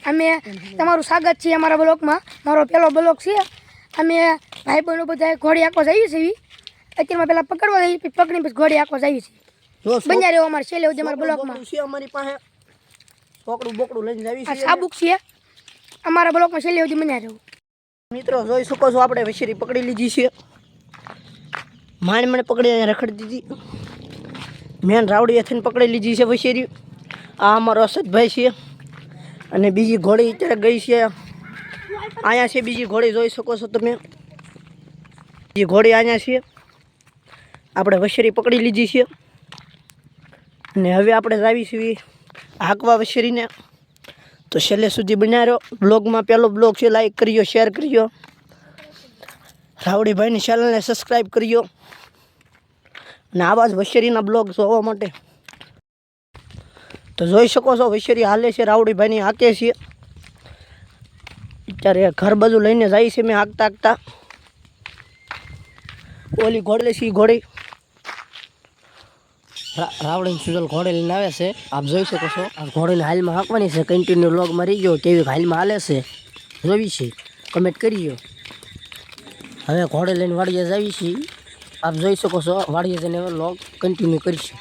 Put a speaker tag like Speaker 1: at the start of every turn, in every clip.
Speaker 1: અમે તમારું સ્વાગત છે અમારા બ્લોકમાં। મારો પહેલો બ્લોક છે। અમે ભાઈ બહેનો બધા ઘોડી આંકવા જઈએ છીએ। અત્યારમાં પહેલાં પકડવા જઈએ, પછી પકડીને પછી ઘોડી આંકવા જઈએ છીએ। બન્યા રહ્યો અમારે છેલ્લે સુધી અમારા બ્લોકમાં
Speaker 2: છે। અમારી પાસે પોકડું બોકડું લઈને જાવી છે,
Speaker 1: સાબુક છે અમારા બ્લોકમાં છેલ્લે સુધી બન્યા રહ્યો।
Speaker 2: મિત્રો જોઈ શકો છો, આપણે વશેરી પકડી લીધી છે। માંડ પકડી અહીંયા રખડી દીધી। મેન રાવડી થઈને પકડી લીધી છે વશેરી। આ અમારો અસદભાઈ છે અને બીજી ઘોડી અત્યારે ગઈ છે અહીંયા છે। બીજી ઘોડી જોઈ શકો છો તમે, બીજી ઘોડી અહીંયા છે। આપણે વશેરી પકડી લીધી છે અને હવે આપણે જાવી છીએ હાંકવા વશેરીને। તો છેલ્લે સુધી બન્યા રહ્યો। બ્લોગમાં પહેલો બ્લોગ છે, લાઈક કર્યો, શેર કર્યો, રાવડીભાઈની ચેનલને સબસ્ક્રાઈબ કર્યો અને આવા જ વશેરીના બ્લોગ જોવા માટે તો જોઈ શકો છો વશેરી હાલે છે, રાવડીભાઈની હાંકે છે। અત્યારે ઘર બાજુ લઈને જાય છે મેં હાંકતા હાંકતા। ઓલી ઘોડે છે ઘોડી રાવડીની સુજલ ઘોડે લઈને આવે છે, આપ જોઈ શકો છો। આ ઘોડીને હાલમાં હાંકવાની છે, કન્ટિન્યુ વ્લોગમાં રહી ગયો કેવી હાલમાં હાલે છે જોવી છે, કમેન્ટ કરીયો। હવે ઘોડે લઈને વાડીએ જાવી છીએ, આપ જોઈ શકો છો। વાડીએ જઈને વ્લોગ કન્ટિન્યુ કરીશું।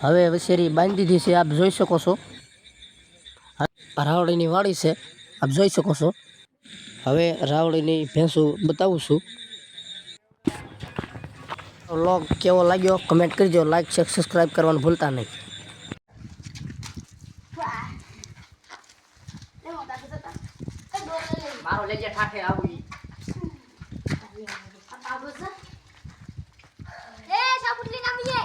Speaker 2: હવે વશેરી બાંધી દીધી છે, આપ જોઈ શકો છો। રાવડીની વાડી છે, આપ જોઈ શકો છો। હવે રાવડીની ભેંસું બતાવું છું। વ્લોગ કેવો લાગ્યો કમેન્ટ કરજો, લાઈક શેર સબસ્ક્રાઈબ કરવાનું ભૂલતા નહીં। મારો લેજે ઠાઠે આવી
Speaker 3: એ સાપુટલી નામીએ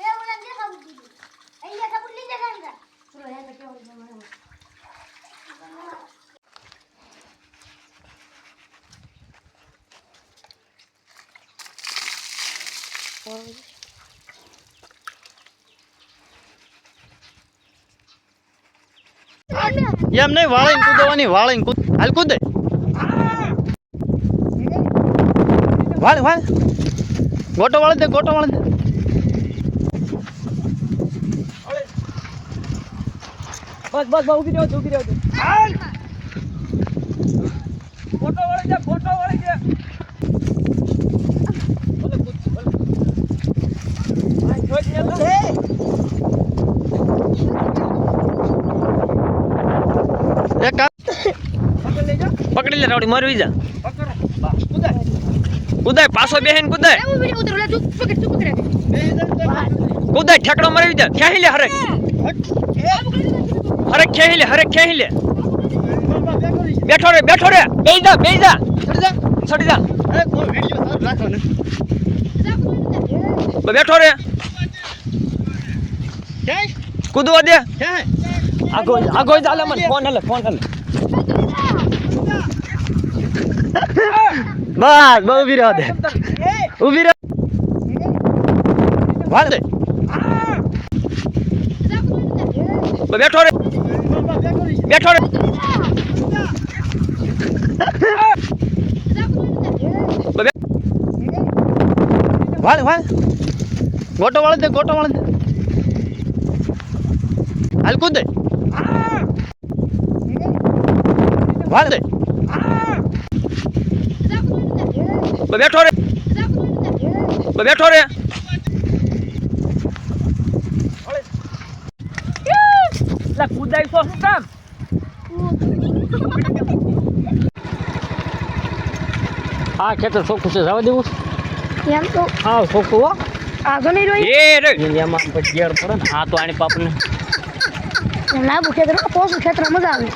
Speaker 3: એ ઓલા દે સાપુટલી અહીંયા સાપુટલી દે ગાંગા ચલો એ તો કેવો જમાનો
Speaker 4: એમ નહીં, વાળીને કૂદવાની, વાળીને કૂદ, હાલ કૂદે, વાળ વાળ, ગોટો વાળી દે, ગોટો વાળી દે, બસ બસ બસ ઉભી રહ્યો, ઉભી રહ્યો, ગોટો વાળી દે, ગોટો વાળી દે, પકડી લે રાવડી, મારવી જા, કુદાય પાછો બેહીન કુદાય, કુદાય ઠેકડો મારવી જા, ખેહી લે હરેક, હરેક ખેહી લે, હરેક ખેહી લે, બેઠો રે, બેઠો રે, બેહી જા, બેહી જા, છડી જા, બેઠો રે, કૂદવા દે, આગો આગો ચાલે, મને ફોન હલે, ફોન હલે, બસ બસ ઉભી રહ્યો દે, ઉભી રહ્યો, વાળ દે, બેઠો રે, બેઠો રે, વાળ વાળ, ગોટો વાળી દે, ગોટો વાળી દે, હાલ કૂદ દે, વાળ દે, બેઠો રે, બેઠો રે, કુદાય છો શું કામ? હા ખેતર ચોખ્ખું છે, જવા દેવું
Speaker 1: એમ તો
Speaker 4: હા ચોખ્ખું હો,
Speaker 1: આગળ નહીં રહી
Speaker 4: એ રે એમાં પછી ગેર પડે ને, હા તો આની પાપને
Speaker 1: લાંબુ ખેતર, પોસું ખેતર મજા આવે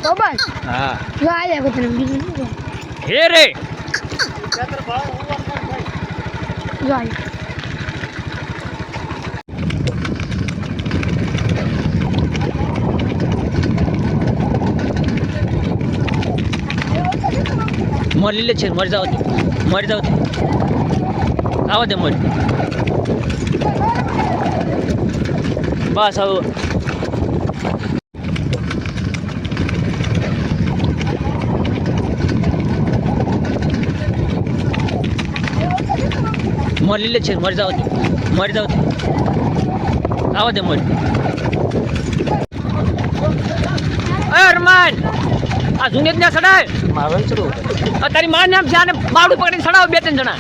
Speaker 1: તો બસ।
Speaker 4: હા
Speaker 1: જો આવ્યા બધા બીજું શું
Speaker 4: હે રે,
Speaker 1: જો આવ્યા
Speaker 4: મરી લે છે, મરી જાવ દે, મરી જાવ દે, આવા દે મરી, બસ હવે મોર લીલે છે મોર જાવ દે આવો દે મોર અરમાન આ જુનેદ ને સડાય
Speaker 2: મારો ચડો
Speaker 4: તારી માર નામ છે આને બાવડું પકડીને સડાવો 2-3 જણા